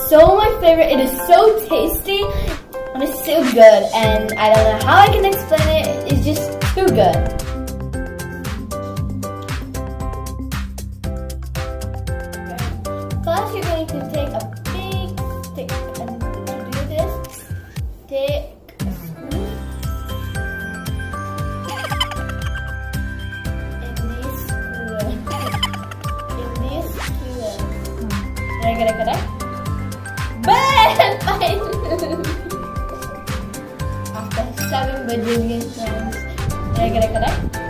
so my favorite. It is so tasty and it's so good. And I don't know how I can explain it. It's just too good. First, you're going to take a big stick, and to do this, take a spoon in this skewer. Did I get it correct? But fine. After 7 bajillion times, did I get it correct?